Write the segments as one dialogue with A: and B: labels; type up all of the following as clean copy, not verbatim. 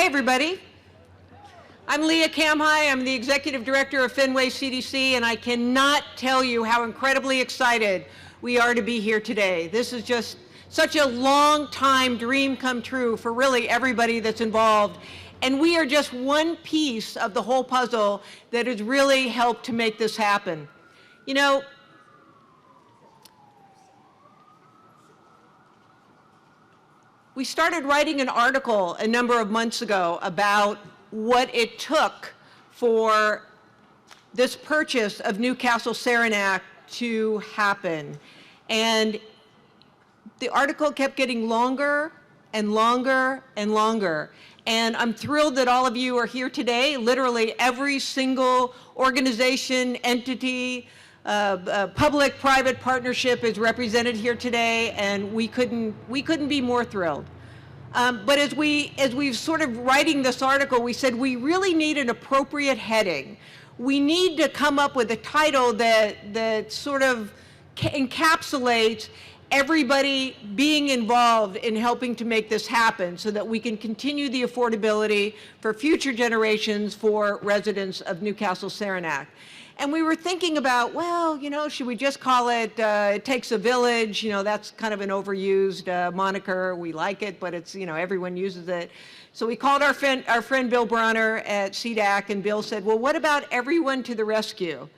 A: everybody. I'm Leah Kamhai. I'm the Executive Director of Fenway CDC, and I cannot tell you how incredibly excited we are to be here today. This is just such a long time dream come true for really everybody that's involved. And we are just one piece of the whole puzzle that has really helped to make this happen. You know, we started writing an article a number of months ago about what it took for this purchase of Newcastle Saranac to happen. And the article kept getting longer and longer and longer. And I'm thrilled that all of you are here today. Literally every single organization, entity, public-private partnership is represented here today, and we couldn't be more thrilled. But as we've sort of writing this article, we said we really need an appropriate heading. We need to come up with a title that sort of encapsulates everybody being involved in helping to make this happen so that we can continue the affordability for future generations for residents of Newcastle Saranac. And we were thinking about, well, you know, should we just call it It Takes a Village? You know, that's kind of an overused moniker. We like it, but it's, you know, everyone uses it. So we called our friend Bill Bronner at CDAC, and Bill said, well, what about Everyone to the Rescue?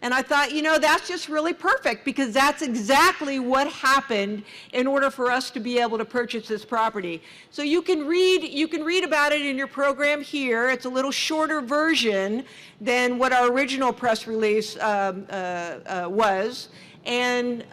A: And I thought, you know, that's just really perfect, because that's exactly what happened in order for us to be able to purchase this property. So you can read about it in your program here. It's a little shorter version than what our original press release was. And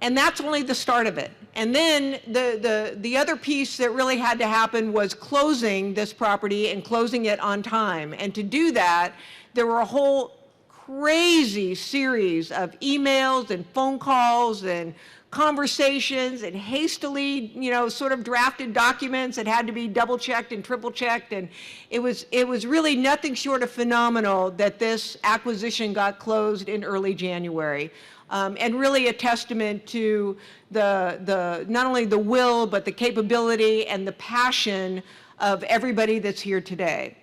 A: that's only the start of it. And then the other piece that really had to happen was closing this property and closing it on time. And to do that, there were a whole crazy series of emails and phone calls and conversations and hastily, you know, sort of drafted documents that had to be double-checked and triple-checked. And it was really nothing short of phenomenal that this acquisition got closed in early January. And really a testament to not only the will, but the capability and the passion of everybody that's here today.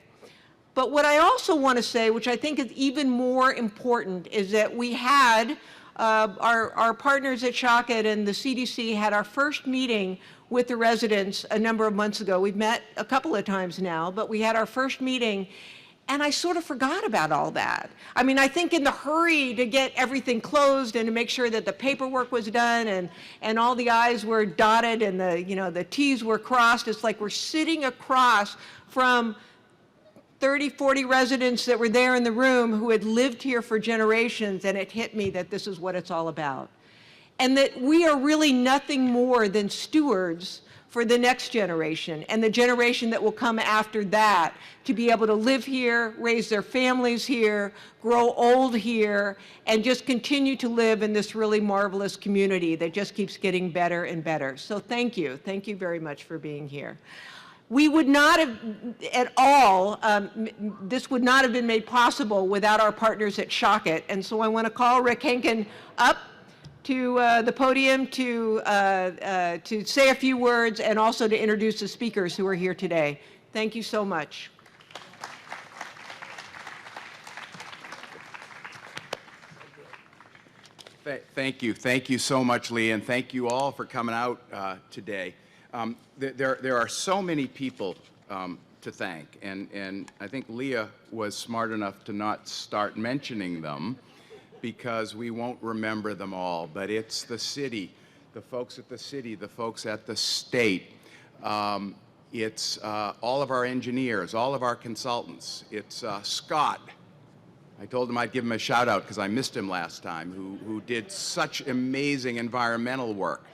A: But what I also want to say, which I think is even more important, is that we had our partners at Shochet and the CDC had our first meeting with the residents a number of months ago. We've met a couple of times now, but we had our first meeting. And I sort of forgot about all that. I mean, I think in the hurry to get everything closed and to make sure that the paperwork was done and all the I's were dotted and the T's were crossed, it's like we're sitting across from 30, 40 residents that were there in the room who had lived here for generations, and it hit me that this is what it's all about. And that we are really nothing more than stewards for the next generation and the generation that will come after that to be able to live here, raise their families here, grow old here, and just continue to live in this really marvelous community that just keeps getting better and better. So thank you. Thank you very much for being here. We would not have at all, this would not have been made possible without our partners at Shochet. And so I want to call Rick Henkin up to the podium to say a few words and also to introduce the speakers who are here today. Thank you so much.
B: Thank you so much, Lee, and thank you all for coming out today. There are so many people to thank, and I think Leah was smart enough to not start mentioning them, because we won't remember them all, but it's the city, the folks at the city, the folks at the state. It's all of our engineers, all of our consultants. It's Scott. I told him I'd give him a shout out because I missed him last time, who did such amazing environmental work.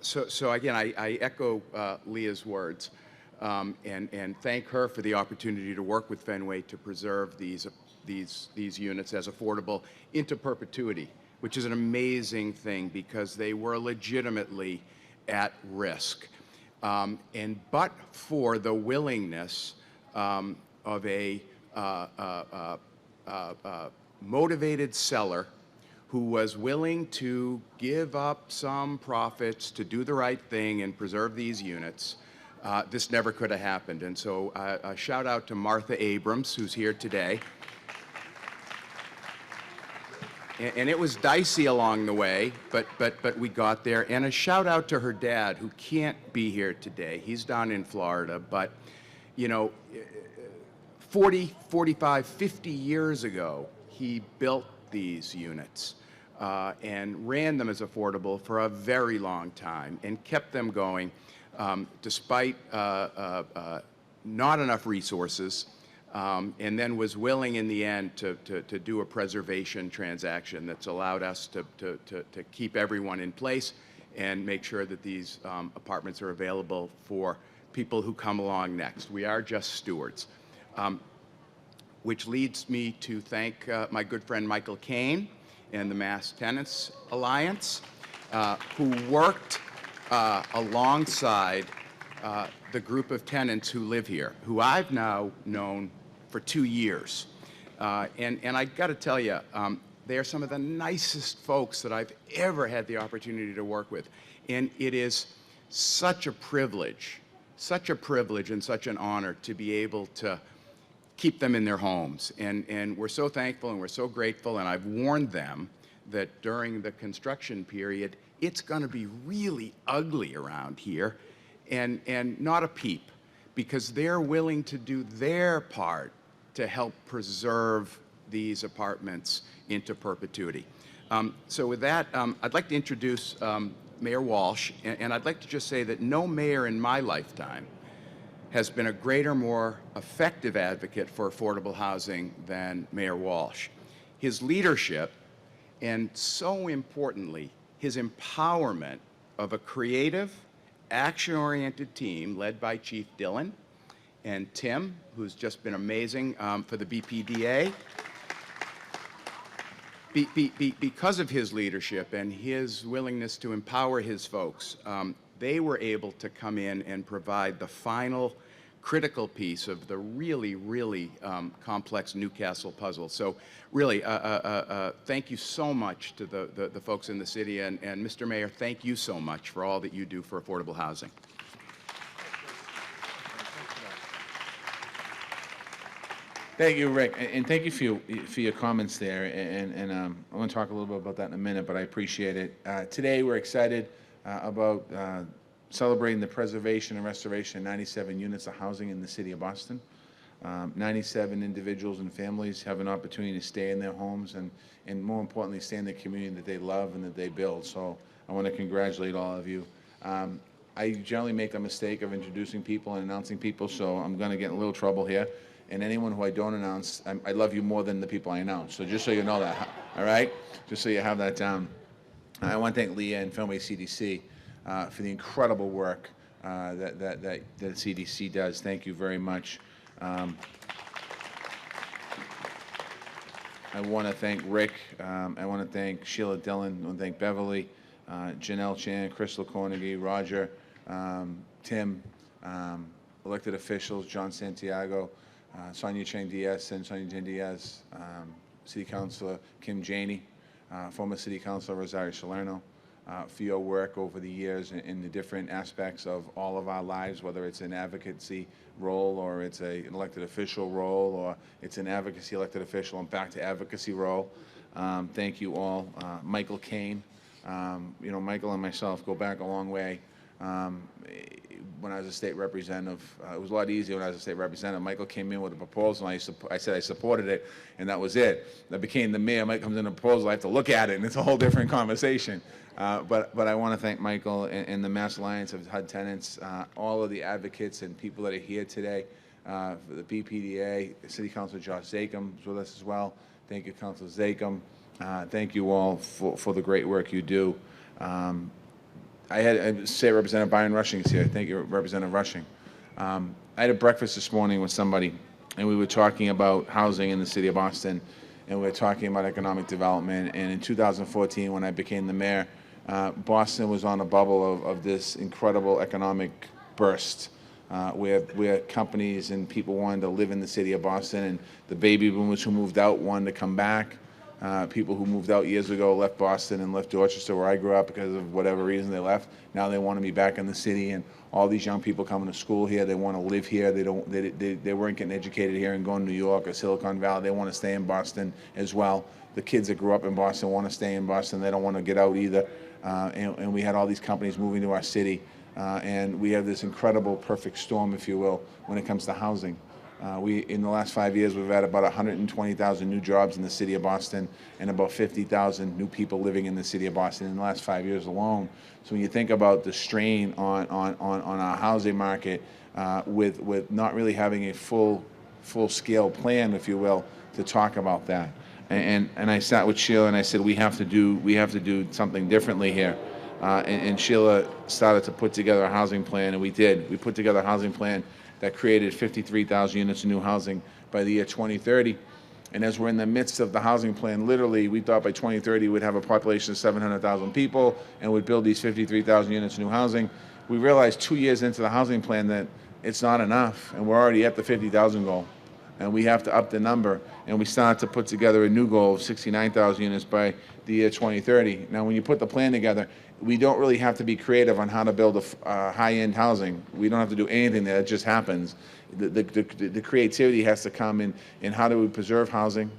B: So again, I echo Leah's words and thank her for the opportunity to work with Fenway to preserve these units as affordable into perpetuity, which is an amazing thing because they were legitimately at risk. But for the willingness of a motivated seller who was willing to give up some profits to do the right thing and preserve these units, this never could have happened. And so a shout out to Martha Abrams, who's here today. And it was dicey along the way, but we got there. And a shout out to her dad, who can't be here today. He's down in Florida, but, you know, 40, 45, 50 years ago, he built these units and ran them as affordable for a very long time and kept them going despite not enough resources, and then was willing in the end to do a preservation transaction that's allowed us to keep everyone in place and make sure that these apartments are available for people who come along next. We are just stewards. Which leads me to thank my good friend Michael Kane and the Mass Tenants Alliance, who worked alongside the group of tenants who live here, who I've now known for 2 years. And I got to tell you, they are some of the nicest folks that I've ever had the opportunity to work with. And it is such a privilege and such an honor to be able to keep them in their homes. And we're so thankful and we're so grateful, and I've warned them that during the construction period, it's going to be really ugly around here, and not a peep, because they're willing to do their part to help preserve these apartments into perpetuity. So with that, I'd like to introduce Mayor Walsh, and I'd like to just say that no mayor in my lifetime has been a greater, more effective advocate for affordable housing than Mayor Walsh. His leadership, and so importantly, his empowerment of a creative, action-oriented team led by Chief Dillon and Tim, who's just been amazing for the BPDA. Because of his leadership and his willingness to empower his folks, they were able to come in and provide the final critical piece of the really, really complex Newcastle puzzle. So really, thank you so much to the folks in the city, and Mr. Mayor, thank you so much for all that you do for affordable housing.
C: Thank you, Rick, and thank you for your comments there. And I want to talk a little bit about that in a minute, but I appreciate it. Today, we're excited about celebrating the preservation and restoration of 97 units of housing in the city of Boston. 97 individuals and families have an opportunity to stay in their homes and more importantly, stay in the community that they love and that they build. So I want to congratulate all of you. I generally make the mistake of introducing people and announcing people, so I'm going to get in a little trouble here. And anyone who I don't announce, I love you more than the people I announce. So just so you know that, all right? Just so you have that down. I want to thank Leah and Fenway CDC for the incredible work that CDC does. Thank you very much. I want to thank Rick. I want to thank Sheila Dillon. I want to thank Beverly, Janelle Chan, Crystal Cornegie, Roger, Tim, elected officials, John Santiago, Sonia Chang Diaz, and Sonia Chang Diaz, City Councilor Kim Janey, former City Councilor Rosario Salerno, for your work over the years in the different aspects of all of our lives, whether it's an advocacy role or it's an elected official role or it's an advocacy elected official and back to advocacy role. Thank you all. Michael Kane, you know, Michael and myself go back a long way. When I was a state representative, it was a lot easier when I was a state representative. Michael came in with a proposal, and I said I supported it, and that was it. I became the mayor. Mike comes in with a proposal, I have to look at it, and it's a whole different conversation. But I want to thank Michael and the Mass Alliance of HUD tenants, all of the advocates and people that are here today, for the BPDA, City Councilor Josh Zakem is with us as well. Thank you, Councilor Zakem. Thank you all for the great work you do. I had State Representative Byron Rushing is here. Thank you, Representative Rushing. I had a breakfast this morning with somebody, and we were talking about housing in the city of Boston, and we were talking about economic development. And in 2014, when I became the mayor, Boston was on a bubble of this incredible economic burst, where companies and people wanted to live in the city of Boston, and the baby boomers who moved out wanted to come back. People who moved out years ago, left Boston and left Dorchester, where I grew up, because of whatever reason they left. Now they want to be back in the city, and all these young people coming to school here. They want to live here. They weren't getting educated here and going to New York or Silicon Valley. They want to stay in Boston as well. The kids that grew up in Boston want to stay in Boston. They don't want to get out either. And we had all these companies moving to our city, and we have this incredible perfect storm, if you will, when it comes to housing. In the last 5 years, we've had about 120,000 new jobs in the city of Boston and about 50,000 new people living in the city of Boston in the last 5 years alone. So when you think about the strain on our housing market, with not really having a full-scale plan, if you will, to talk about that. And I sat with Sheila and I said, we have to do something differently here. And Sheila started to put together a housing plan, and we did. We put together a housing plan that created 53,000 units of new housing by the year 2030. And as we're in the midst of the housing plan, literally, we thought by 2030 we'd have a population of 700,000 people and would build these 53,000 units of new housing. We realized 2 years into the housing plan that it's not enough, and we're already at the 50,000 goal. And we have to up the number, and we started to put together a new goal of 69,000 units by the year 2030. Now, when you put the plan together, we don't really have to be creative on how to build a high-end housing. We don't have to do anything there. It just happens. The creativity has to come in how do we preserve housing,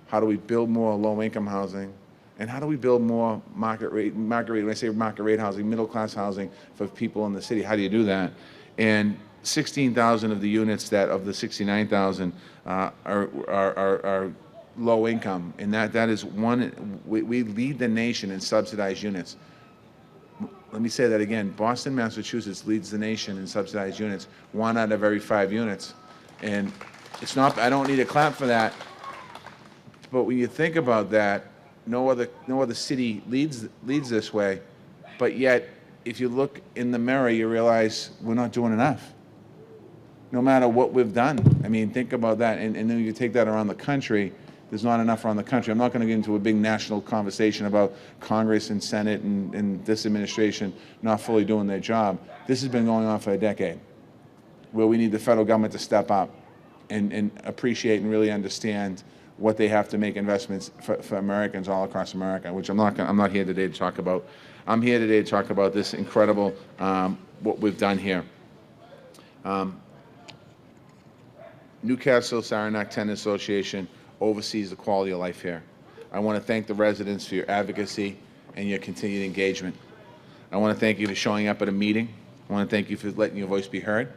C: how do we build more low-income housing, and how do we build more market rate, when I say market rate housing, middle-class housing for people in the city. How do you do that? And 16,000 of the units of the 69,000 are low income, and that is one. We lead the nation in subsidized units. Let me say that again. Boston, Massachusetts leads the nation in subsidized units, 1 out of every 5 units. And it's not, I don't need a clap for that, but when you think about that, no other city leads this way, but yet if you look in the mirror, you realize we're not doing enough. No matter what we've done. I mean, think about that, and then you take that around the country. There's not enough around the country. I'm not going to get into a big national conversation about Congress and Senate and this administration not fully doing their job. This has been going on for a decade, where we need the federal government to step up and appreciate and really understand what they have to make investments for Americans all across America, which I'm not here today to talk about. I'm here today to talk about this incredible, what we've done here. Newcastle Saranac Tenant Association oversees the quality of life here. I want to thank the residents for your advocacy and your continued engagement. I want to thank you for showing up at a meeting. I want to thank you for letting your voice be heard.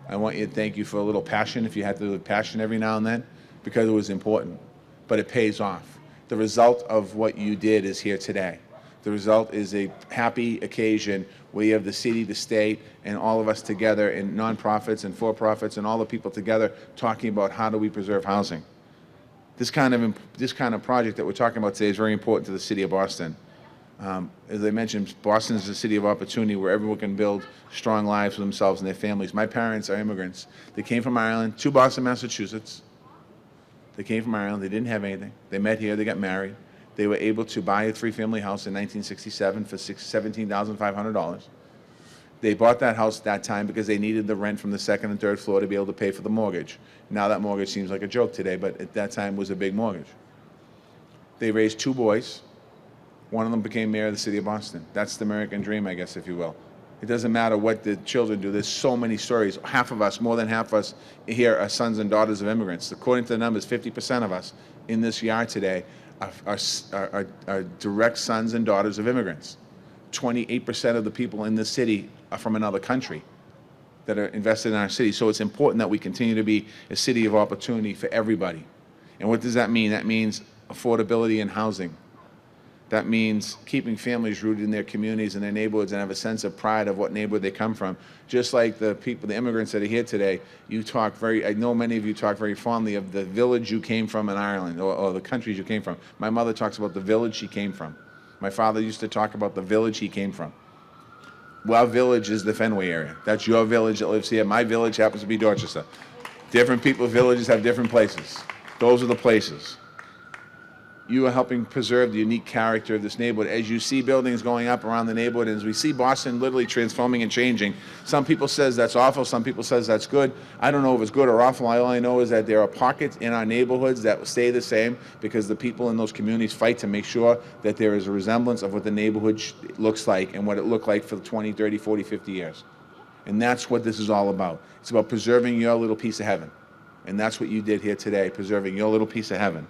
C: I want you to thank you for a little passion, if you had to do passion every now and then, because it was important. But it pays off. The result of what you did is here today. The result is a happy occasion where you have the city, the state, and all of us together, and nonprofits and for-profits and all the people together talking about how do we preserve housing. This kind of project that we're talking about today is very important to the city of Boston. As I mentioned, Boston is a city of opportunity where everyone can build strong lives for themselves and their families. My parents are immigrants. They came from Ireland to Boston, Massachusetts. They came from Ireland. They didn't have anything. They met here. They got married. They were able to buy a 3-family house in 1967 for $17,500. They bought that house at that time because they needed the rent from the 2nd and 3rd floor to be able to pay for the mortgage. Now that mortgage seems like a joke today, but at that time it was a big mortgage. They raised 2 boys. One of them became mayor of the city of Boston. That's the American dream, I guess, if you will. It doesn't matter what the children do. There's so many stories. Half of us, more than half of us here are sons and daughters of immigrants. According to the numbers, 50% of us in this yard today are direct sons and daughters of immigrants. 28% of the people in this city are from another country that are invested in our city. So it's important that we continue to be a city of opportunity for everybody. And what does that mean? That means affordability in housing. That means keeping families rooted in their communities and their neighborhoods and have a sense of pride of what neighborhood they come from. Just like the people, the immigrants that are here today, I know many of you talk very fondly of the village you came from in Ireland, or the countries you came from. My mother talks about the village she came from. My father used to talk about the village he came from. Well, our village is the Fenway area. That's your village that lives here. My village happens to be Dorchester. Different people's villages have different places. Those are the places. You are helping preserve the unique character of this neighborhood. As you see buildings going up around the neighborhood, and as we see Boston literally transforming and changing, some people says that's awful, some people says that's good. I don't know if it's good or awful. All I know is that there are pockets in our neighborhoods that will stay the same because the people in those communities fight to make sure that there is a resemblance of what the neighborhood looks like and what it looked like for 20, 30, 40, 50 years. And that's what this is all about. It's about preserving your little piece of heaven. And that's what you did here today, preserving your little piece of heaven.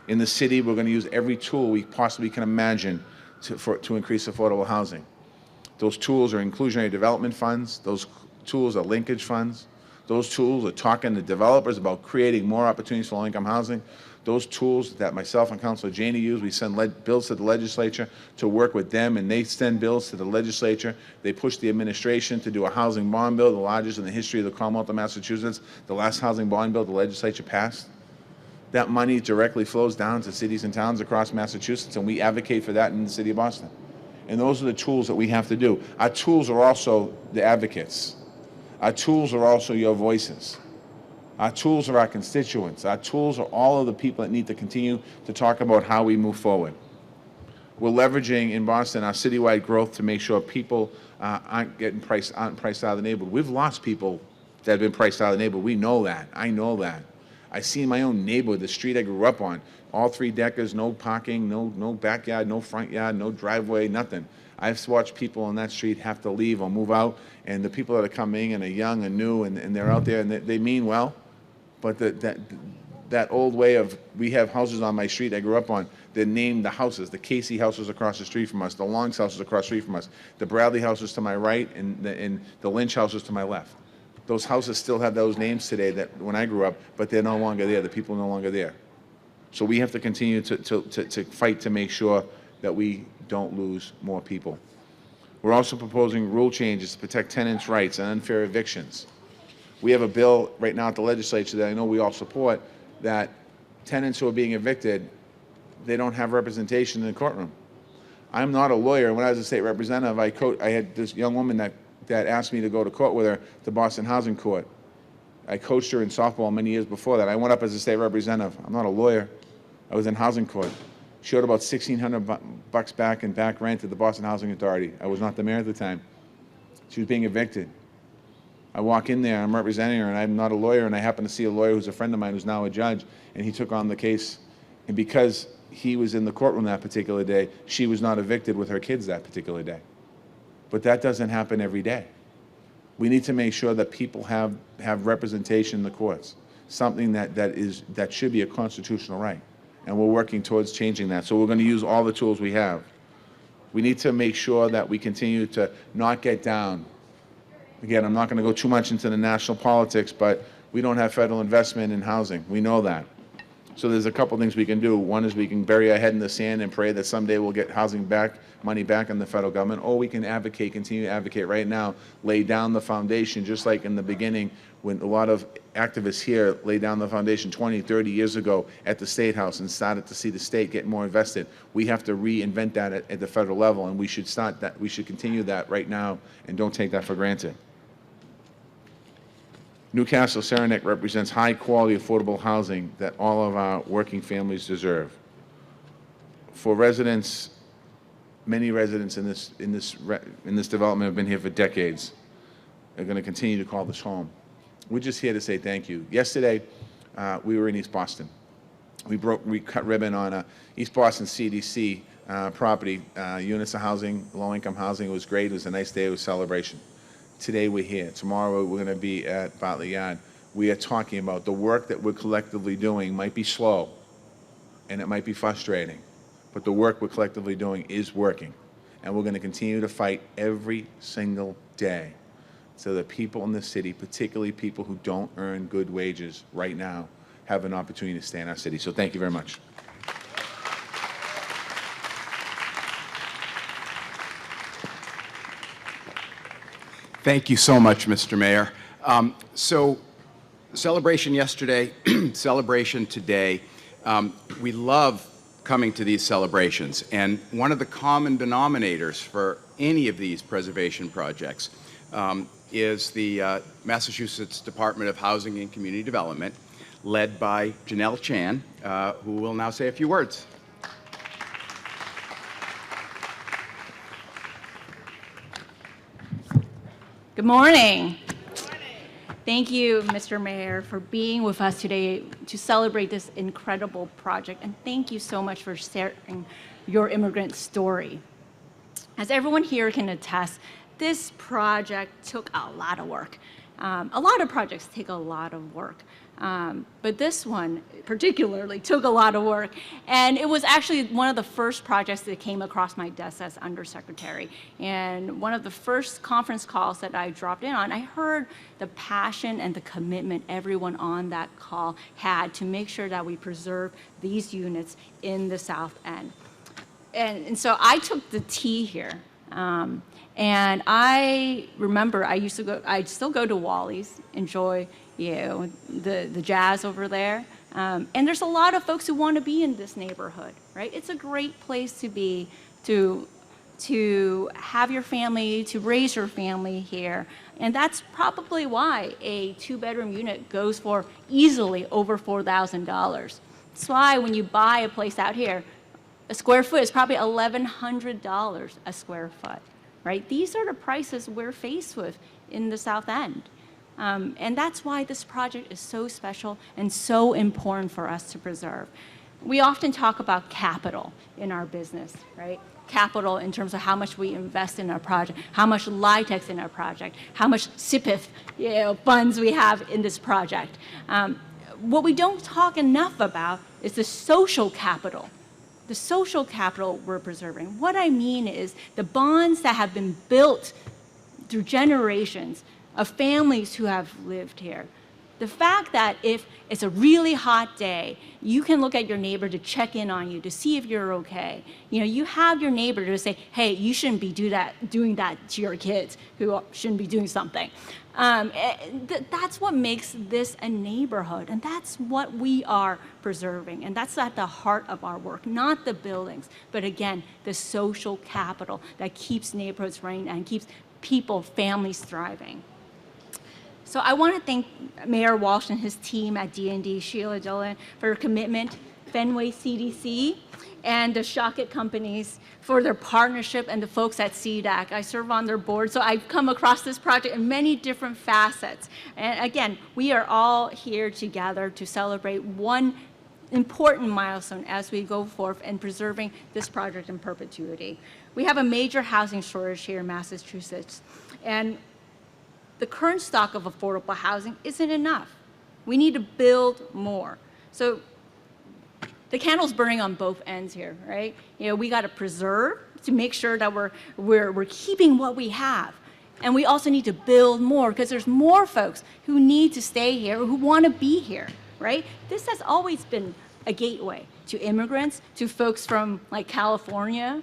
C: In the city, we're going to use every tool we possibly can imagine to increase affordable housing. Those tools are inclusionary development funds. Those tools are linkage funds. Those tools are talking to developers about creating more opportunities for low-income housing. Those tools that myself and Councilor Janey use, we send bills to the legislature to work with them, and they send bills to the legislature. They push the administration to do a housing bond bill, the largest in the history of the Commonwealth of Massachusetts. The last housing bond bill the legislature passed. That money directly flows down to cities and towns across Massachusetts, and we advocate for that in the city of Boston. And those are the tools that we have to do. Our tools are also the advocates. Our tools are also your voices. Our tools are our constituents. Our tools are all of the people that need to continue to talk about how we move forward. We're leveraging in Boston our citywide growth to make sure people aren't priced out of the neighborhood. We've lost people that have been priced out of the neighborhood. We know that. I know that. I see in my own neighborhood, the street I grew up on, all three-deckers, no parking, no backyard, no front yard, no driveway, nothing. I've watched people on that street have to leave or move out, and the people that are coming in are young and new, and they're out there, and they mean well, but that old way of, we have houses on my street I grew up on, they're named the houses, the Casey houses across the street from us, the Longs houses across the street from us, the Bradley houses to my right, and the Lynch houses to my left. Those houses still have those names today that when I grew up, but they're no longer there. The people are no longer there. So we have to continue to fight to make sure that we don't lose more people. We're also proposing rule changes to protect tenants' rights and unfair evictions. We have a bill right now at the legislature that I know we all support, that tenants who are being evicted, they don't have representation in the courtroom. I'm not a lawyer, and when I was a state representative, I had this young woman that asked me to go to court with her, to Boston Housing Court. I coached her in softball many years before that. I went up as a state representative. I'm not a lawyer. I was in housing court. She owed about $1,600 back in back rent to the Boston Housing Authority. I was not the mayor at the time. She was being evicted. I walk in there, I'm representing her, and I'm not a lawyer, and I happen to see a lawyer who's a friend of mine who's now a judge, and he took on the case. And because he was in the courtroom that particular day, she was not evicted with her kids that particular day. But that doesn't happen every day. We need to make sure that people have representation in the courts, something that should be a constitutional right. And we're working towards changing that. So we're going to use all the tools we have. We need to make sure that we continue to not get down. Again, I'm not going to go too much into the national politics, but we don't have federal investment in housing. We know that. So there's a couple things we can do. One is we can bury our head in the sand and pray that someday we'll get housing back, money back in the federal government, or we can advocate, continue to advocate right now, lay down the foundation, just like in the beginning when a lot of activists here laid down the foundation 20, 30 years ago at the State House and started to see the state get more invested. We have to reinvent that at the federal level, and we should start that. We should continue that right now, and don't take that for granted. Newcastle Saranac represents high-quality, affordable housing that all of our working families deserve. For residents, many residents in this development have been here for decades. They're going to continue to call this home. We're just here to say thank you. Yesterday, we were in East Boston. We cut ribbon on a East Boston CDC property, units of housing, low-income housing. It was great. It was a nice day. It was a celebration. Today we're here. Tomorrow we're going to be at Bartlett Yard. We are talking about the work that we're collectively doing might be slow and it might be frustrating, but the work we're collectively doing is working. And we're going to continue to fight every single day so that people in the city, particularly people who don't earn good wages right now, have an opportunity to stay in our city. So thank you very much.
B: Thank you so much, Mr. Mayor. So celebration yesterday, celebration today. We love coming to these celebrations, and one of the common denominators for any of these preservation projects is the Massachusetts Department of Housing and Community Development, led by Janelle Chan, who will now say a few words.
D: Good morning. Thank you, Mr. Mayor, for being with us today to celebrate this incredible project. And thank you so much for sharing your immigrant story. As everyone here can attest, this project took a lot of work. A lot of projects take a lot of work. But this one particularly took a lot of work. And it was actually one of the first projects that came across my desk as undersecretary. And one of the first conference calls that I dropped in on, I heard the passion and the commitment everyone on that call had to make sure that we preserve these units in the South End. And so I took the T here. And I remember I still go to Wally's, enjoy the jazz over there. And there's a lot of folks who want to be in this neighborhood, right? It's a great place to be, to have your family, to raise your family here. And that's probably why a 2-bedroom unit goes for easily over $4,000. That's why when you buy a place out here, a square foot is probably $1,100 a square foot, right? These are the prices we're faced with in the South End. And that's why this project is so special and so important for us to preserve. We often talk about capital in our business, right? Capital in terms of how much we invest in our project, how much LIHTC's in our project, how much SIPIF funds we have in this project. What we don't talk enough about is the social capital. The social capital we're preserving. What I mean is the bonds that have been built through generations of families who have lived here. The fact that if it's a really hot day, you can look at your neighbor to check in on you, to see if you're okay. You have your neighbor to say, hey, you shouldn't be doing that to your kids who shouldn't be doing something. That's what makes this a neighborhood, and that's what we are preserving, and that's at the heart of our work, not the buildings, but again, the social capital that keeps neighborhoods running and keeps people, families thriving. So I want to thank Mayor Walsh and his team at D&D, Sheila Dillon, for her commitment, Fenway CDC, and the Shockett companies for their partnership, and the folks at CDAC. I serve on their board, so I've come across this project in many different facets. And again, we are all here together to celebrate one important milestone as we go forth in preserving this project in perpetuity. We have a major housing shortage here in Massachusetts, and the current stock of affordable housing isn't enough. We need to build more. So the candle's burning on both ends here, right? We got to preserve to make sure that we're keeping what we have. And we also need to build more because there's more folks who need to stay here, who want to be here, right? This has always been a gateway to immigrants, to folks from like California,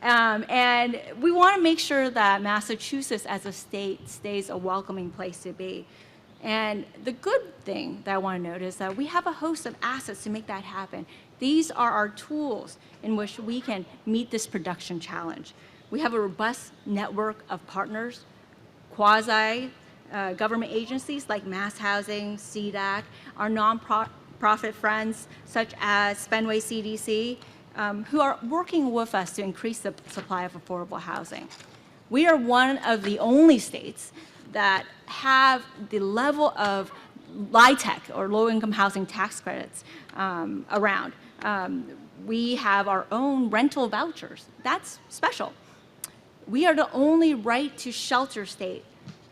D: and we want to make sure that Massachusetts as a state stays a welcoming place to be. And the good thing that I want to note is that we have a host of assets to make that happen. These are our tools in which we can meet this production challenge. We have a robust network of partners, quasi-government agencies like Mass Housing, CDAC, our nonprofit friends such as Fenway CDC, who are working with us to increase the supply of affordable housing. We are one of the only states that have the level of LIHTC, or low-income housing tax credits, around. We have our own rental vouchers. That's special. We are the only right-to-shelter state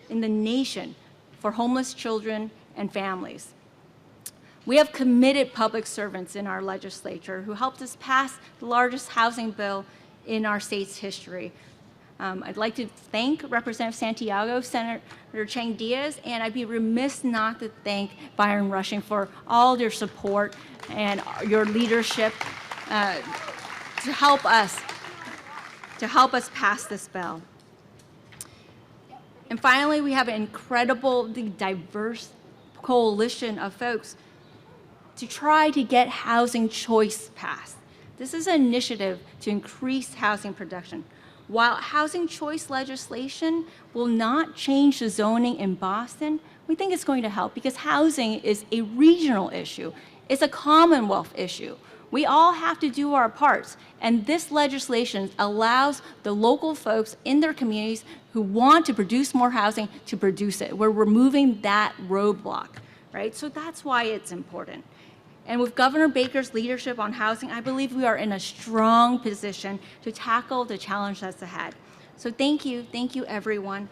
D: in the nation for homeless children and families. We have committed public servants in our legislature who helped us pass the largest housing bill in our state's history. I'd like to thank Representative Santiago, Senator Chang Diaz, and I'd be remiss not to thank Byron Rushing for all your support and your leadership to help us pass this bill. And finally, we have an incredibly diverse coalition of folks to try to get housing choice passed. This is an initiative to increase housing production. While housing choice legislation will not change the zoning in Boston, we think it's going to help because housing is a regional issue. It's a Commonwealth issue. We all have to do our parts. And this legislation allows the local folks in their communities who want to produce more housing to produce it. We're removing that roadblock, right? So that's why it's important. And with Governor Baker's leadership on housing, I believe we are in a strong position to tackle the challenge that's ahead. So thank you everyone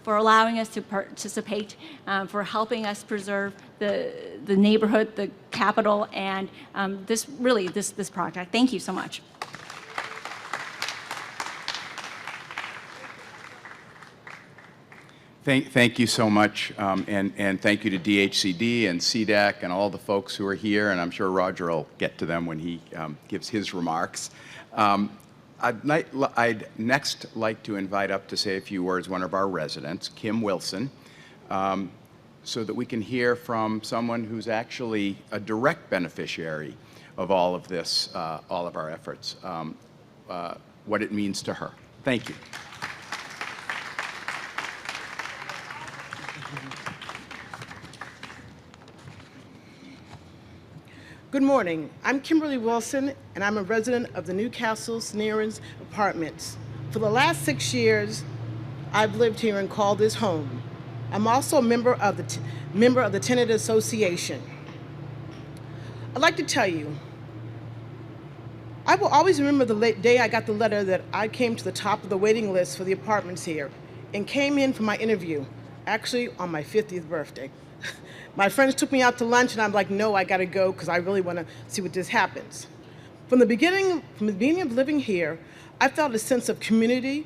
D: for allowing us to participate, for helping us preserve the neighborhood, the capital, and this project. Thank you so much.
B: Thank you so much, and thank you to DHCD and CDAC and all the folks who are here, and I'm sure Roger will get to them when he gives his remarks. I'd next like to invite up to say a few words one of our residents, Kim Wilson, so that we can hear from someone who's actually a direct beneficiary of all of this, all of our efforts, what it means to her. Thank you.
E: Good morning. I'm Kimberly Wilson, and I'm a resident of the Newcastle Sneerins Apartments. For the last 6 years, I've lived here and called this home. I'm also a member of the Tenant Association. I'd like to tell you, I will always remember the day I got the letter that I came to the top of the waiting list for the apartments here and came in for my interview, actually on my 50th birthday. My friends took me out to lunch, and I'm like, no, I gotta go because I really want to see what this happens. From the beginning of living here, I felt a sense of community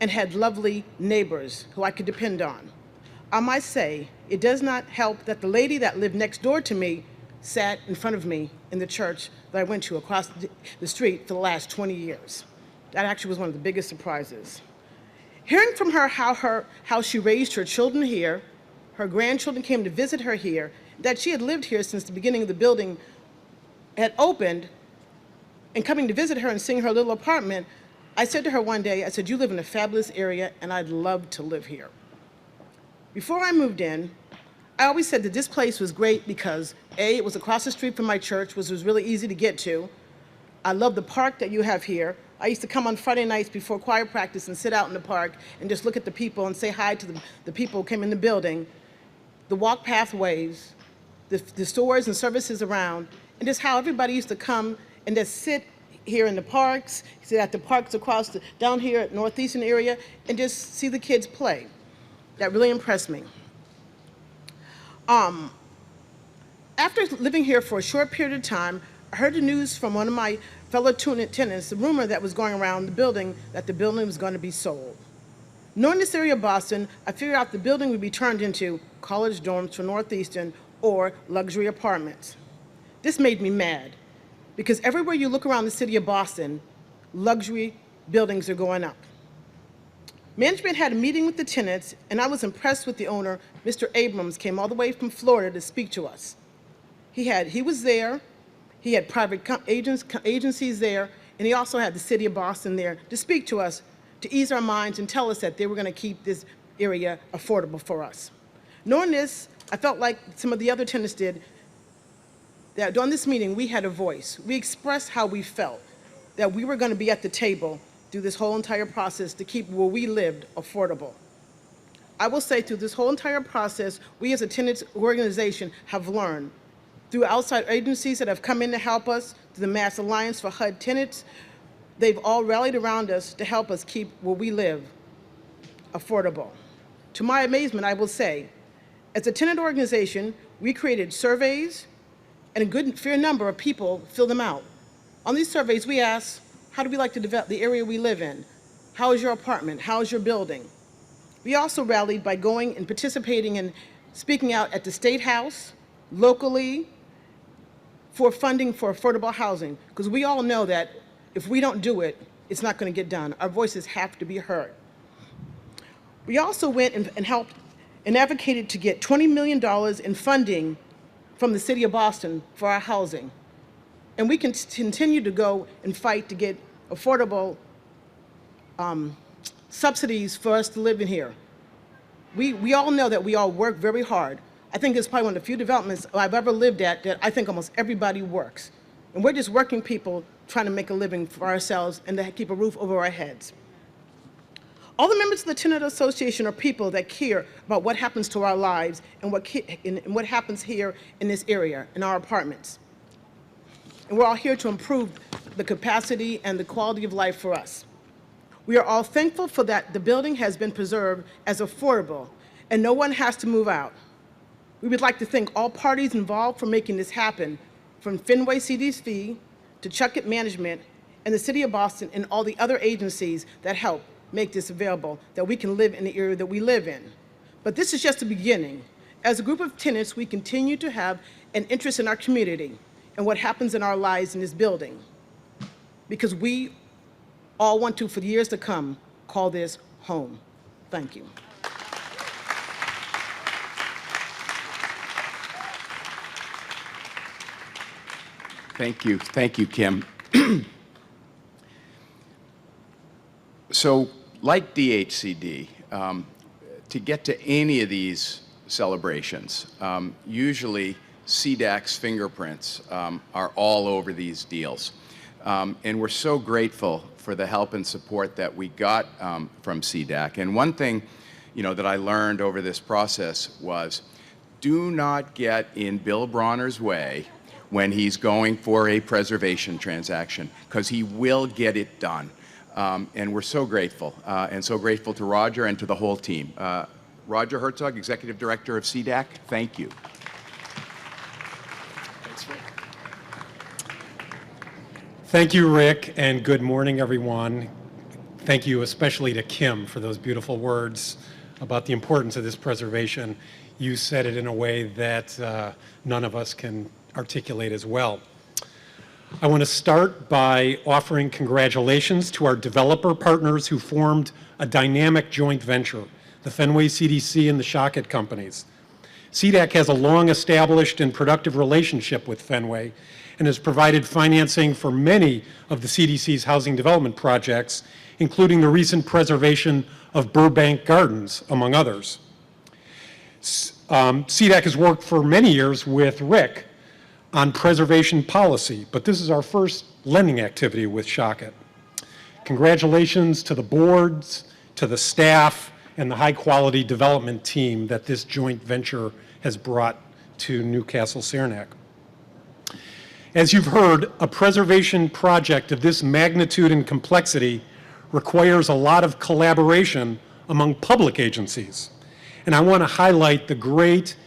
E: and had lovely neighbors who I could depend on. I might say, it does not help that the lady that lived next door to me sat in front of me in the church that I went to across the street for the last 20 years. That actually was one of the biggest surprises. Hearing from her how she raised her children here, her grandchildren came to visit her here, that she had lived here since the beginning of the building had opened, and coming to visit her and seeing her little apartment, I said to her one day, I said, you live in a fabulous area, and I'd love to live here. Before I moved in, I always said that this place was great because, A, it was across the street from my church, which was really easy to get to. I love the park that you have here. I used to come on Friday nights before choir practice and sit out in the park and just look at the people and say hi to the people who came in the building. The walk pathways, the stores and services around, and just how everybody used to come and just sit here in the parks, sit at the parks across down here at Northeastern area, and just see the kids play. That really impressed me. After living here for a short period of time, I heard the news from one of my fellow tenants, the rumor that was going around the building that the building was going to be sold. Knowing this area of Boston, I figured out the building would be turned into college dorms for Northeastern or luxury apartments. This made me mad because everywhere you look around the city of Boston, luxury buildings are going up. Management had a meeting with the tenants, and I was impressed with the owner. Mr. Abrams came all the way from Florida to speak to us. He was there, he had private agencies there, and he also had the city of Boston there to speak to us, to ease our minds and tell us that they were going to keep this area affordable for us. Knowing this, I felt like some of the other tenants did, that during this meeting, we had a voice. We expressed how we felt, that we were going to be at the table through this whole entire process to keep where we lived affordable. I will say through this whole entire process, we as a tenants organization have learned through outside agencies that have come in to help us, through the Mass Alliance for HUD Tenants, they've all rallied around us to help us keep where we live affordable. To my amazement, I will say, as a tenant organization, we created surveys, and a good fair number of people filled them out. On these surveys, we asked, how do we like to develop the area we live in? How is your apartment? How is your building? We also rallied by going and participating and speaking out at the State House, locally, for funding for affordable housing, because we all know that if we don't do it, it's not going to get done. Our voices have to be heard. We also went and helped and advocated to get $20 million in funding from the city of Boston for our housing. And we can continue to go and fight to get affordable subsidies for us to live in here. We all know that we all work very hard. I think it's probably one of the few developments I've ever lived at that I think almost everybody works. And we're just working people trying to make a living for ourselves and to keep a roof over our heads. All the members of the Tenant Association are people that care about what happens to our lives and what happens here in this area, in our apartments. And we're all here to improve the capacity and the quality of life for us. We are all thankful for that the building has been preserved as affordable and no one has to move out. We would like to thank all parties involved for making this happen, from Fenway CDC to Chuckett Management and the City of Boston and all the other agencies that help make this available, that we can live in the area that we live in. But this is just the beginning. As a group of tenants, we continue to have an interest in our community and what happens in our lives in this building, because we all want to, for years to come, call this home. Thank you.
B: Thank you, Kim. So, like DHCD, to get to any of these celebrations, usually CDAC's fingerprints are all over these deals. And we're so grateful for the help and support that we got from CDAC. And one thing, that I learned over this process was, do not get in Bill Bronner's way when he's going for a preservation transaction, because he will get it done. And we're so grateful, and so grateful to Roger and to the whole team. Roger Herzog, Executive Director of CDAC, thank you.
F: Thank you, Rick, and good morning, everyone. Thank you especially to Kim for those beautiful words about the importance of this preservation. You said it in a way that none of us can articulate as well. I want to start by offering congratulations to our developer partners who formed a dynamic joint venture, the Fenway CDC and the Shockett companies. CDAC has a long-established and productive relationship with Fenway and has provided financing for many of the CDC's housing development projects, including the recent preservation of Burbank Gardens, among others. CDAC has worked for many years with Rick on preservation policy, but this is our first lending activity with Shockett. Congratulations to the boards, to the staff, and the high-quality development team that this joint venture has brought to Newcastle Saranac. As you've heard, a preservation project of this magnitude and complexity requires a lot of collaboration among public agencies. And I want to highlight the great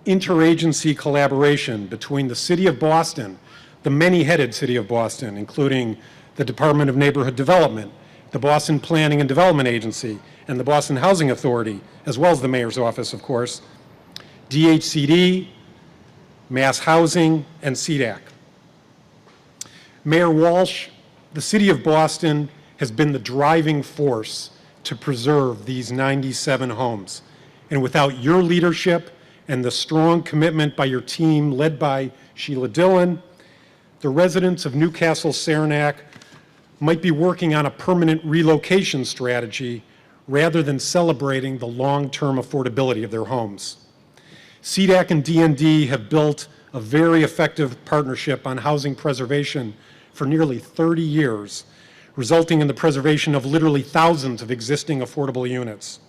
F: interagency collaboration between the City of Boston, the many-headed City of Boston, including the Department of Neighborhood Development, the Boston Planning and Development Agency, and the Boston Housing Authority, as well as the Mayor's Office, of course, DHCD, Mass Housing, and CDAC. Mayor Walsh, the City of Boston has been the driving force to preserve these 97 homes. And without your leadership and the strong commitment by your team led by Sheila Dillon, the residents of Newcastle Saranac might be working on a permanent relocation strategy rather than celebrating the long-term affordability of their homes. CDAC and DND have built a very effective partnership on housing preservation for nearly 30 years, resulting in the preservation of literally thousands of existing affordable units.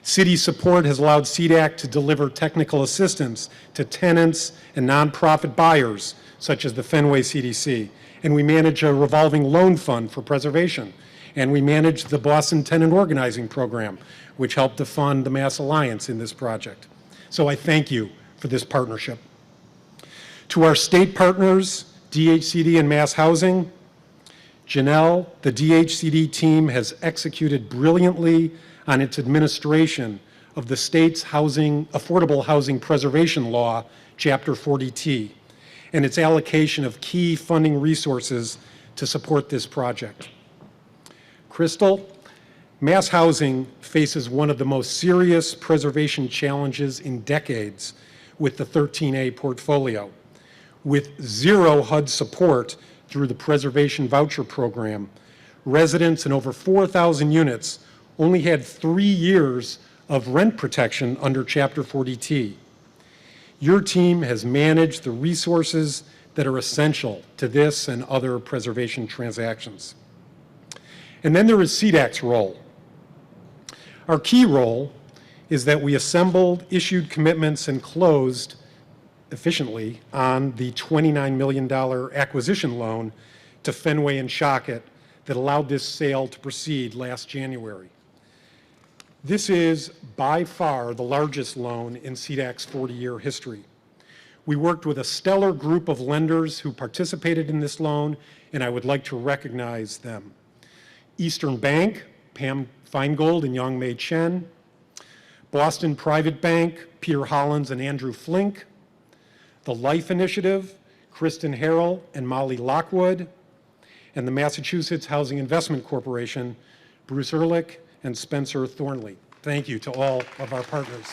F: City support has allowed CDAC to deliver technical assistance to tenants and nonprofit buyers, such as the Fenway CDC, and we manage a revolving loan fund for preservation, and we manage the Boston Tenant Organizing Program, which helped to fund the Mass Alliance in this project. So I thank you for this partnership. To our state partners, DHCD and Mass Housing, Janelle, the DHCD team has executed brilliantly on its administration of the state's Affordable Housing Preservation Law, Chapter 40T, and its allocation of key funding resources to support this project. Crystal, Mass Housing faces one of the most serious preservation challenges in decades with the 13A portfolio. With zero HUD support through the Preservation Voucher Program, residents in over 4,000 units only had 3 years of rent protection under Chapter 40T. Your team has managed the resources that are essential to this and other preservation transactions. And then there is CDAC's role. Our key role is that we assembled, issued commitments, and closed efficiently on the $29 million acquisition loan to Fenway and Shockett that allowed this sale to proceed last January. This is by far the largest loan in CDAC's 40-year history. We worked with a stellar group of lenders who participated in this loan, and I would like to recognize them. Eastern Bank, Pam Feingold and Young Mei Chen. Boston Private Bank, Peter Hollins and Andrew Flink. The Life Initiative, Kristen Harrell and Molly Lockwood. And the Massachusetts Housing Investment Corporation, Bruce Ehrlich and Spencer Thornley. Thank you to all of our partners.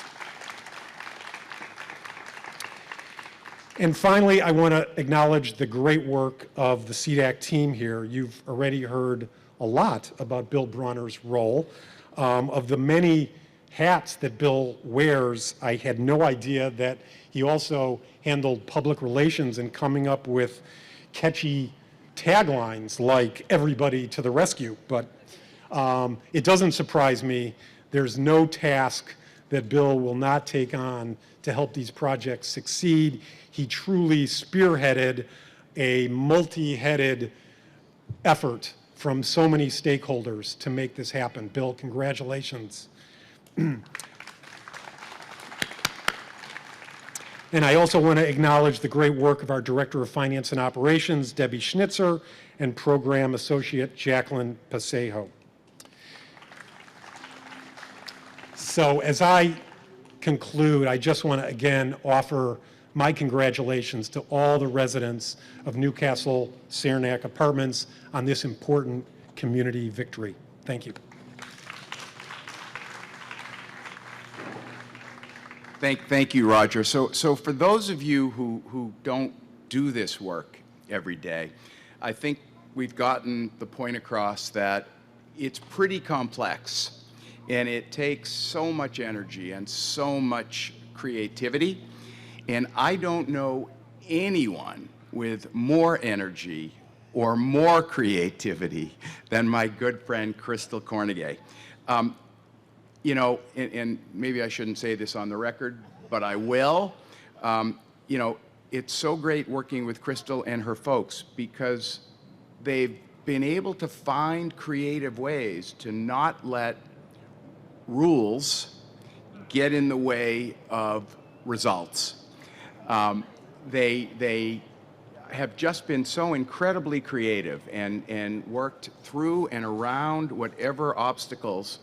F: And finally, I want to acknowledge the great work of the CDAC team here. You've already heard a lot about Bill Bronner's role. Of the many hats that Bill wears, I had no idea that he also handled public relations and coming up with catchy taglines like "everybody to the rescue." But it doesn't surprise me. There's no task that Bill will not take on to help these projects succeed. He truly spearheaded a multi-headed effort from so many stakeholders to make this happen. Bill, congratulations. And I also want to acknowledge the great work of our Director of Finance and Operations, Debbie Schnitzer, and Program Associate Jacqueline Pasejo. So as I conclude, I just want to again offer my congratulations to all the residents of Newcastle Saranac Apartments on this important community victory. Thank you.
B: Thank you, Roger. So for those of you who don't do this work every day, I think we've gotten the point across that it's pretty complex, and it takes so much energy and so much creativity. And I don't know anyone with more energy or more creativity than my good friend Crystal Cornegay. You know, and maybe I shouldn't say this on the record, but I will. You know, it's so great working with Crystal and her folks because they've been able to find creative ways to not let rules get in the way of results. They have just been so incredibly creative and worked through and around whatever obstacles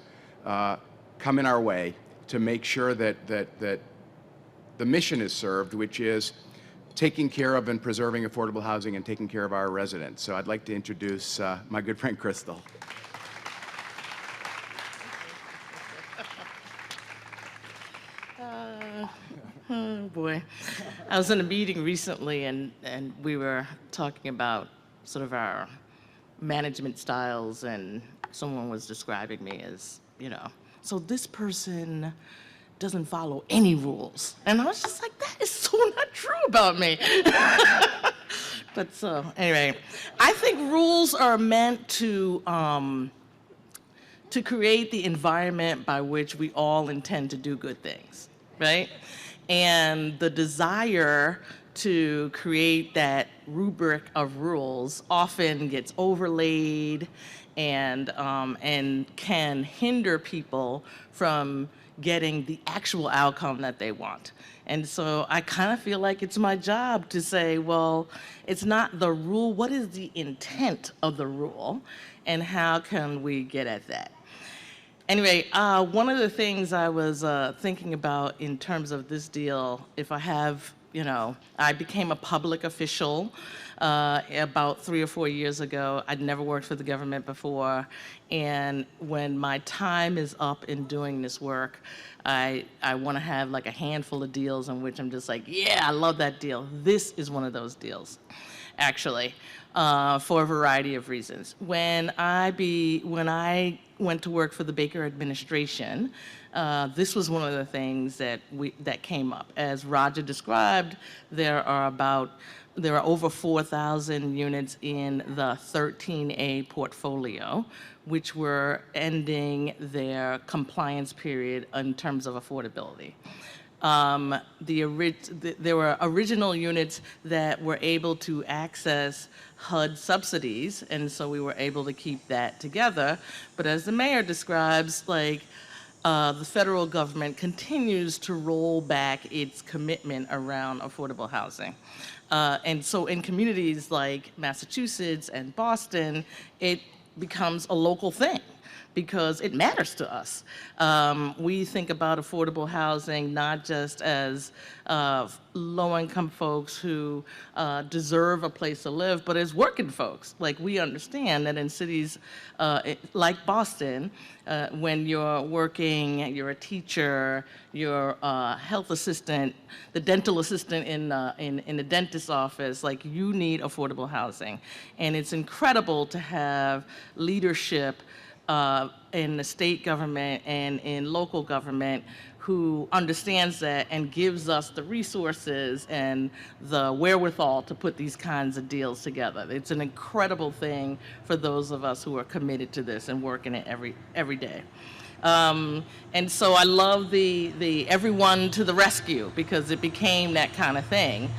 B: come in our way to make sure that the mission is served, which is taking care of and preserving affordable housing and taking care of our residents. So I'd like to introduce my good friend Crystal.
G: Oh boy. I was in a meeting recently and we were talking about sort of our management styles, and someone was describing me as, you know, so this person doesn't follow any rules. And I was just like, that is so not true about me. But so, anyway, I think rules are meant to create the environment by which we all intend to do good things, right? And the desire to create that rubric of rules often gets overlaid and can hinder people from getting the actual outcome that they want. And so I kind of feel like it's my job to say, well, it's not the rule, what is the intent of the rule, and how can we get at that? Anyway, one of the things I was thinking about in terms of this deal, if I have, you know, I became a public official about 3 or 4 years ago. I'd never worked for the government before. And when my time is up in doing this work, I want to have like a handful of deals in which I'm just like, yeah, I love that deal. This is one of those deals, actually, for a variety of reasons. When I went to work for the Baker administration, this was one of the things that came up. As Roger described, there are about there are over 4,000 units in the 13A portfolio, which were ending their compliance period in terms of affordability. There were original units that were able to access HUD subsidies, and so we were able to keep that together. But as the mayor describes, like, the federal government continues to roll back its commitment around affordable housing. And so in communities like Massachusetts and Boston, it becomes a local thing because it matters to us. We think about affordable housing not just as low-income folks who deserve a place to live, but as working folks. Like, we understand that in cities like Boston, when you're working, you're a teacher, you're a health assistant, the dental assistant in the dentist's office, like, you need affordable housing. And it's incredible to have leadership in the state government and in local government who understands that and gives us the resources and the wherewithal to put these kinds of deals together. It's an incredible thing for those of us who are committed to this and working it every day. And so I love the everyone to the rescue, because it became that kind of thing.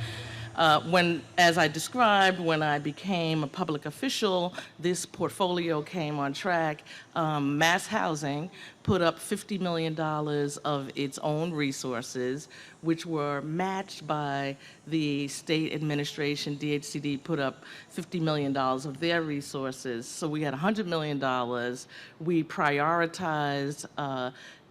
G: As I described, when I became a public official, this portfolio came on track. Mass Housing put up $50 million of its own resources, which were matched by the state administration. DHCD put up $50 million of their resources. So we had $100 million. We prioritized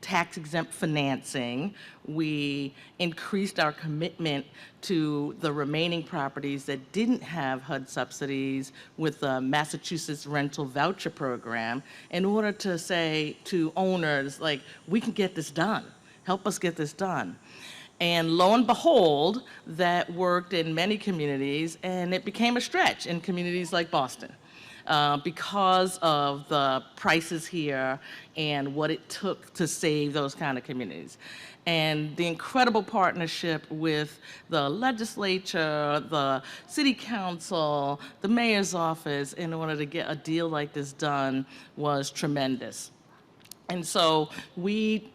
G: tax-exempt financing. We increased our commitment to the remaining properties that didn't have HUD subsidies with the Massachusetts Rental Voucher Program in order to say to owners, like, we can get this done. Help us get this done. And lo and behold, that worked in many communities, and it became a stretch in communities like Boston. Because of the prices here and what it took to save those kind of communities. And the incredible partnership with the legislature, the city council, the mayor's office in order to get a deal like this done was tremendous. And so we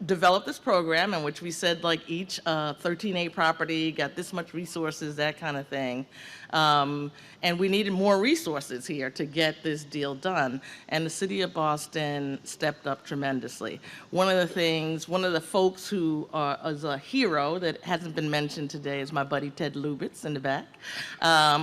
G: developed this program in which we said, like, each 13A property got this much resources, that kind of thing. And we needed more resources here to get this deal done. And the city of Boston stepped up tremendously. One of the folks who is a hero that hasn't been mentioned today is my buddy Ted Lubitz in the back,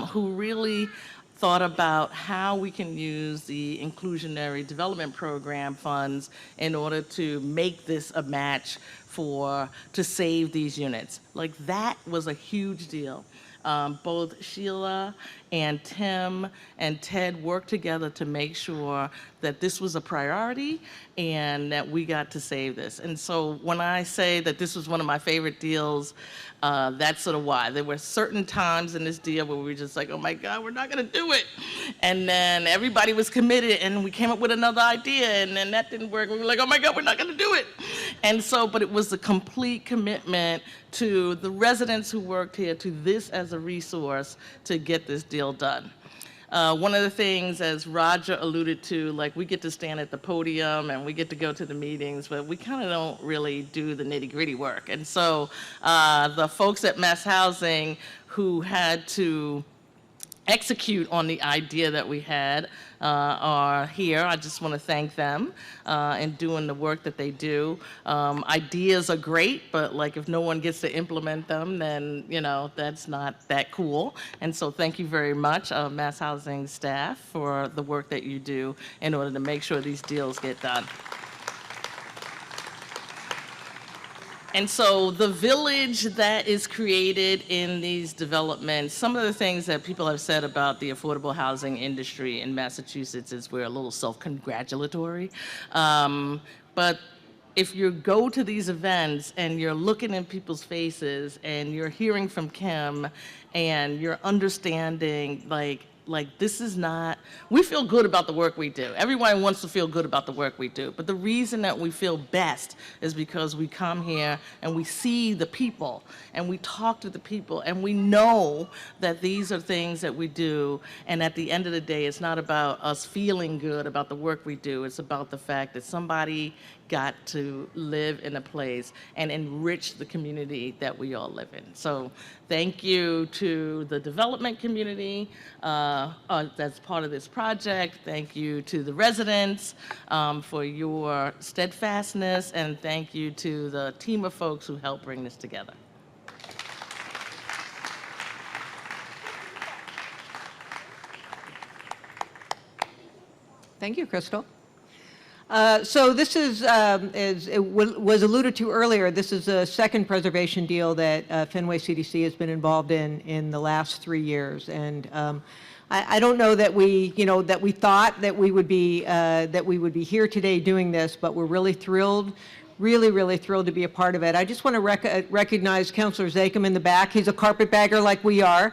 G: who really thought about how we can use the Inclusionary Development Program funds in order to make this a match to save these units. Like, that was a huge deal. Both Sheila and Tim and Ted worked together to make sure that this was a priority and that we got to save this. And so when I say that this was one of my favorite deals, that's sort of why. There were certain times in this deal where we were just like, oh my God, we're not gonna do it. And then everybody was committed and we came up with another idea and then that didn't work. We were like, oh my God, we're not gonna do it. And so, but it was a complete commitment to the residents who worked here, to this as a resource to get this deal done. One of the things, as Roger alluded to, like, we get to stand at the podium and we get to go to the meetings, but we kind of don't really do the nitty-gritty work. And so the folks at Mass Housing who had to execute on the idea that we had are here. I just want to thank them in doing the work that they do. Ideas are great, but like, if no one gets to implement them, then, you know, that's not that cool. And so thank you very much, Mass Housing staff, for the work that you do in order to make sure these deals get done. And so the village that is created in these developments, some of the things that people have said about the affordable housing industry in Massachusetts is we're a little self-congratulatory. But if you go to these events and you're looking in people's faces and you're hearing from Kim and you're understanding, like, Like, this is not, we feel good about the work we do. Everyone wants to feel good about the work we do. But the reason that we feel best is because we come here and we see the people and we talk to the people and we know that these are things that we do. And at the end of the day, it's not about us feeling good about the work we do. It's about the fact that somebody got to live in a place and enrich the community that we all live in. So thank you to the development community that's part of this project. Thank you to the residents for your steadfastness, and thank you to the team of folks who helped bring this together.
A: Thank you, Crystal. So this is, as it was alluded to earlier, this is a second preservation deal that Fenway CDC has been involved in the last 3 years. And I don't know that we, that we thought that we would be here today doing this, but we're really thrilled. Really thrilled to be a part of it. I just want to recognize Councilor Zakem in the back. He's a carpetbagger like we are.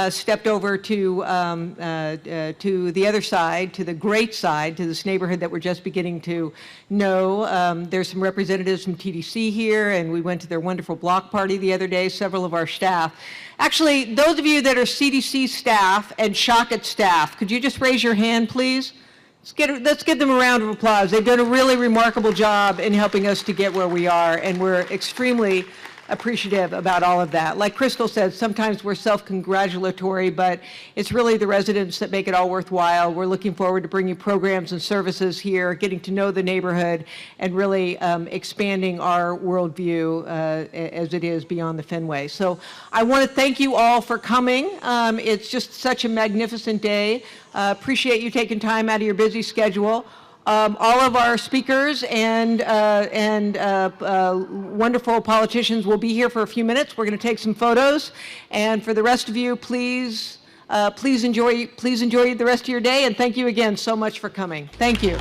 A: Stepped over to the other side, to the great side, to this neighborhood that we're just beginning to know. There's some representatives from TDC here, and we went to their wonderful block party the other day, several of our staff. Actually, those of you that are CDC staff and Shochet staff, could you just raise your hand, please? Let's give them a round of applause. They've done a really remarkable job in helping us to get where we are, and we're extremely appreciative about all of that. Like Crystal said, sometimes we're self-congratulatory, but it's really the residents that make it all worthwhile. We're looking forward to bringing programs and services here, getting to know the neighborhood, and really expanding our worldview as it is beyond the Fenway. So I want to thank you all for coming. It's just such a magnificent day. Appreciate you taking time out of your busy schedule. All of our speakers and wonderful politicians will be here for a few minutes. We're going to take some photos, and for the rest of you, please enjoy the rest of your day. And thank you again so much for coming. Thank you.